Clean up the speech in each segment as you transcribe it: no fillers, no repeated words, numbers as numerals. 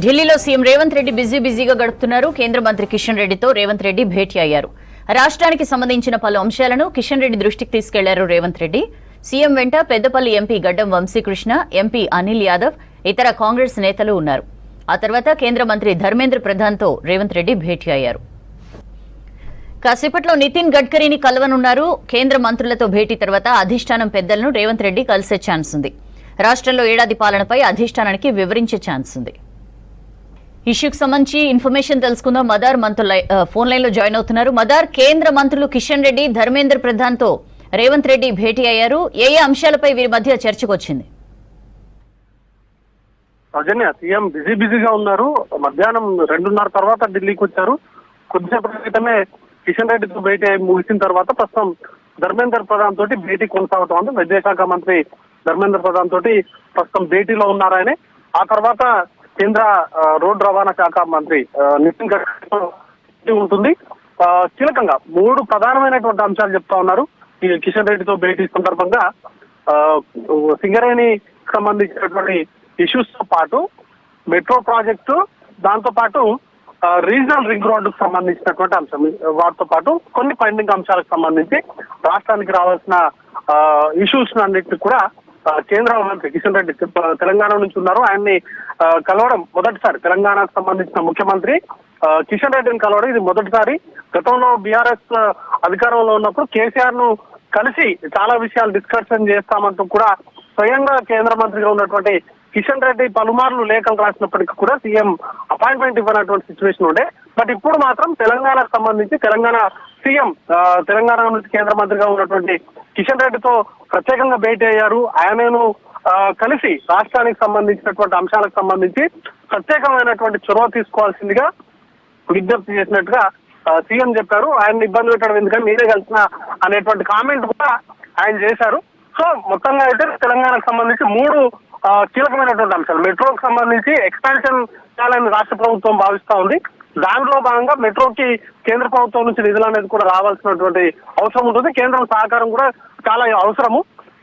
ఢిల్లీలో సీఎం రేవంత్ రెడ్డి బిజీగా గడుపుతున్నారు. కేంద్ర మంత్రి కిషన్ రెడ్డితో రేవంత్ రెడ్డి భేటీ అయ్యారు. రాష్ట్రానికి సంబంధించిన పలు అంశాలను కిషన్ రెడ్డి దృష్టికి తీసుకెళ్లారు రేవంత్ రెడ్డి. సీఎం వెంట పెద్దపల్లి ఎంపీ గడ్డం వంశీకృష్ణ, ఎంపీ అనిల్ యాదవ్, ఇతర కాంగ్రెస్ నేతలు ఉన్నారు. ఆ తర్వాత కేంద్ర మంత్రి ధర్మేంద్ర ప్రధాన్తో రేవంత్ రెడ్డి భేటీ అయ్యారు. కాసేపట్లో నితిన్ గడ్కరీని కలవనున్నారు. కేంద్ర మంత్రులతో భేటీ తర్వాత అధిష్టానం పెద్దలను రేవంత్ రెడ్డి కలిసే ఛాన్స్ ఉంది. రాష్ట్రంలో ఏడాది పాలనపై అధిష్టానానికి వివరించే ఛాన్స్ ఉంది. ఇష్యూకి సంబంధించి ఇన్ఫర్మేషన్ తెలుసుకుందాం. మదార్ మంత్రులు ఫోన్ లైన్ లో జాయిన్ అవుతున్నారు. మదార్, కేంద్ర మంత్రులు కిషన్ రెడ్డి, ధర్మేంద్ర ప్రధాన్ తో రేవంత్ రెడ్డి భేటీ అయ్యారు. ఏ అంశాలపై వీరి మధ్య చర్చకు వచ్చింది? సౌజన్య, సీఎం బిజీగా ఉన్నారు. మధ్యాహ్నం 2:30 తర్వాత ఢిల్లీకి వచ్చారు. కొద్దిసేపటి క్రితమే కిషన్ రెడ్డితో భేటీ ముగిసిన తర్వాత ప్రస్తుతం ధర్మేంద్ర ప్రధాన్ తోటి భేటీ కొనసాగుతూ ఉంది. విద్యాశాఖ మంత్రి ధర్మేంద్ర ప్రధాన్ తోటి ప్రస్తుతం భేటీలో ఉన్నారాయనే. ఆ తర్వాత కేంద్ర రోడ్డు రవాణా శాఖ మంత్రి నితిన్ గడ్కరీ ఉంటుంది. కీలకంగా 3 ప్రధానమైనటువంటి అంశాలు చెప్తా ఉన్నారు. ఈ కిషన్ రెడ్డితో భేటీ సందర్భంగా సింగరేణికి సంబంధించినటువంటి ఇష్యూస్ తో పాటు మెట్రో ప్రాజెక్టు, దాంతో పాటు రీజనల్ రింగ్ రోడ్డుకు సంబంధించినటువంటి అంశం, వాటితో పాటు కొన్ని పెండింగ్ అంశాలకు సంబంధించి రాష్ట్రానికి రావాల్సిన ఇష్యూస్ అన్నింటినీ కూడా కేంద్ర మంత్రి కిషన్ రెడ్డి తెలంగాణ నుంచి ఉన్నారు. ఆయన్ని కలవడం మొదటిసారి. తెలంగాణకు సంబంధించిన ముఖ్యమంత్రి కిషన్ రెడ్డిని కలవడం ఇది మొదటిసారి. గతంలో బీఆర్ఎస్ అధికారంలో ఉన్నప్పుడు కేసీఆర్ ను కలిసి చాలా విషయాలు డిస్కషన్ చేస్తామంటూ కూడా స్వయంగా కేంద్ర మంత్రిగా ఉన్నటువంటి కిషన్ రెడ్డి పలుమార్లు లేఖలు రాసినప్పటికీ కూడా సీఎం అపాయింట్మెంట్ ఇవ్వనటువంటి సిచ్యువేషన్ ఉండే. బట్ ఇప్పుడు మాత్రం తెలంగాణకు సంబంధించి తెలంగాణ సీఎం తెలంగాణ నుంచి కేంద్ర మంత్రిగా ఉన్నటువంటి కిషన్ రెడ్డితో ప్రత్యేకంగా భేటీ అయ్యారు. ఆయనను కలిసి రాష్ట్రానికి సంబంధించినటువంటి అంశాలకు సంబంధించి ప్రత్యేకమైనటువంటి చొరవ తీసుకోవాల్సిందిగా విజ్ఞప్తి చేసినట్టుగా సీఎం చెప్పారు. ఆయన ఇబ్బంది పెట్టడం ఎందుకని మీరే కలిసిన అనేటువంటి కామెంట్ కూడా ఆయన చేశారు. సో మొత్తంగా అయితే తెలంగాణకు సంబంధించి 3 కీలకమైనటువంటి అంశాలు. మెట్రోకి సంబంధించి ఎక్స్పాన్షన్ చేయాలని రాష్ట్ర ప్రభుత్వం భావిస్తా ఉంది. దాంట్లో భాగంగా మెట్రోకి కేంద్ర ప్రభుత్వం నుంచి నిధులు అనేది కూడా రావాల్సినటువంటి అవసరం ఉంటుంది. కేంద్రం సహకారం కూడా చాలా అవసరము.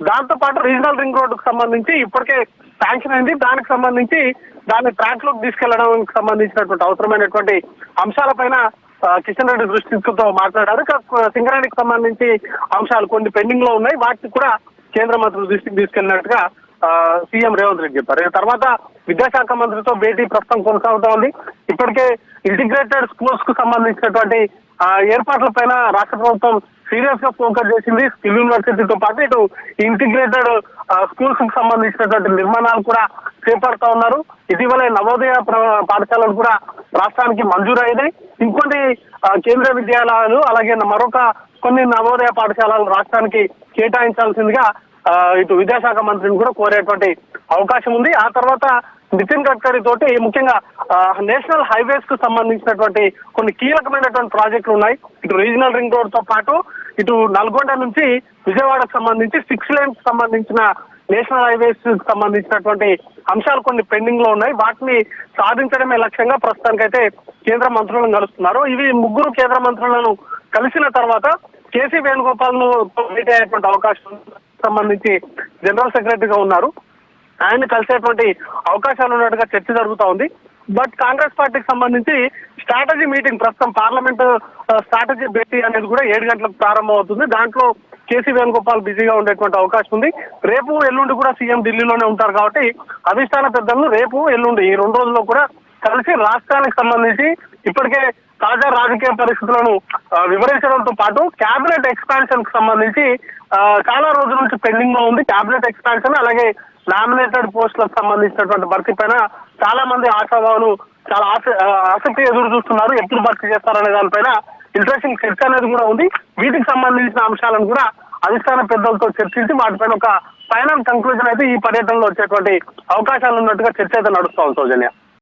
దాంతో పాటు రీజనల్ రింగ్ రోడ్డుకు సంబంధించి ఇప్పటికే శాంక్షన్ అయింది. దానికి సంబంధించి దాన్ని ట్రాక్ లోకి తీసుకెళ్లడానికి సంబంధించినటువంటి అవసరమైనటువంటి అంశాలపైన కిషన్ రెడ్డి దృష్టితో మాట్లాడారు. సింగరేణికి సంబంధించి అంశాలు కొన్ని పెండింగ్ లో ఉన్నాయి. వాటిని కూడా కేంద్ర మంత్రుల దృష్టికి తీసుకెళ్లినట్టుగా సీఎం రేవంత్ రెడ్డి చెప్పారు. తర్వాత విద్యాశాఖ మంత్రితో భేటీ ప్రస్తుతం కొనసాగుతా ఉంది. ఇప్పటికే ఇంటిగ్రేటెడ్ స్కూల్స్ కు సంబంధించినటువంటి ఏర్పాట్లపైన రాష్ట్ర ప్రభుత్వం సీరియస్ గా ఫోకస్ చేసింది. స్కిల్ యూనివర్సిటీతో పాటు ఇటు ఇంటిగ్రేటెడ్ స్కూల్స్ కు సంబంధించినటువంటి నిర్మాణాలు కూడా చేపడతా ఉన్నారు. ఇటీవలే నవోదయ పాఠశాలలు కూడా రాష్ట్రానికి మంజూరు అయినాయి. ఇంకొన్ని కేంద్రీయ విద్యాలయాలు అలాగే మరొక కొన్ని నవోదయ పాఠశాలలు రాష్ట్రానికి కేటాయించాల్సిందిగా ఇటు విద్యాశాఖ మంత్రిని కూడా కోరేటువంటి అవకాశం ఉంది. ఆ తర్వాత నితిన్ గడ్కరీ తోటి ముఖ్యంగా నేషనల్ హైవేస్ కు సంబంధించినటువంటి కొన్ని కీలకమైనటువంటి ప్రాజెక్టులు ఉన్నాయి. ఇటు రీజనల్ రింగ్ రోడ్ తో పాటు ఇటు నల్గొండ నుంచి విజయవాడకు సంబంధించి 6 lanes సంబంధించిన నేషనల్ హైవేస్ కు సంబంధించినటువంటి అంశాలు కొన్ని పెండింగ్ లో ఉన్నాయి. వాటిని సాధించడమే లక్ష్యంగా ప్రస్తుతానికైతే కేంద్ర మంత్రులను కలుస్తున్నారు. ఇవి 3 కేంద్ర మంత్రులను కలిసిన తర్వాత కేసీ వేణుగోపాల్ ను భేటీ అయ్యేటువంటి అవకాశం సంబంధించి జనరల్ సెక్రటరీగా ఉన్నారు. ఆయన కలిసేటువంటి అవకాశాలు ఉన్నట్టుగా చర్చ జరుగుతూ ఉంది. బట్ కాంగ్రెస్ పార్టీకి సంబంధించి స్ట్రాటజీ మీటింగ్ ప్రస్తుతం పార్లమెంట్ స్ట్రాటజీ భేటీ అనేది కూడా 7 గంటలకు ప్రారంభం అవుతుంది. దాంట్లో కేసీ వేణుగోపాల్ బిజీగా ఉండేటువంటి అవకాశం ఉంది. రేపు ఎల్లుండి కూడా సీఎం ఢిల్లీలోనే ఉంటారు కాబట్టి అధిష్టాన పెద్దలను రేపు ఎల్లుండి ఈ 2 రోజుల్లో కూడా కలిసి రాష్ట్రానికి సంబంధించి ఇప్పటికే తాజా రాజకీయ పరిస్థితులను వివరించడంతో పాటు క్యాబినెట్ ఎక్స్పాన్షన్ కు సంబంధించి చాలా రోజుల నుంచి పెండింగ్ లో ఉంది. క్యాబినెట్ ఎక్స్పాన్షన్ అలాగే నామినేటెడ్ పోస్టులకు సంబంధించినటువంటి భర్తీ పైన చాలా మంది ఆశాభావులు చాలా ఆసక్తి ఎదురు చూస్తున్నారు. ఎప్పుడు భర్తీ చేస్తారనే దానిపైన ఇంట్రెస్టింగ్ చర్చ అనేది కూడా ఉంది. వీటికి సంబంధించిన అంశాలను కూడా అధిష్టాన పెద్దలతో చర్చించి వాటిపైన ఒక ఫైనల్ కంక్లూజన్ అయితే ఈ పర్యటనలో వచ్చేటువంటి అవకాశాలు ఉన్నట్టుగా చర్చ అయితే నడుస్తా ఉంది. సౌజన్య.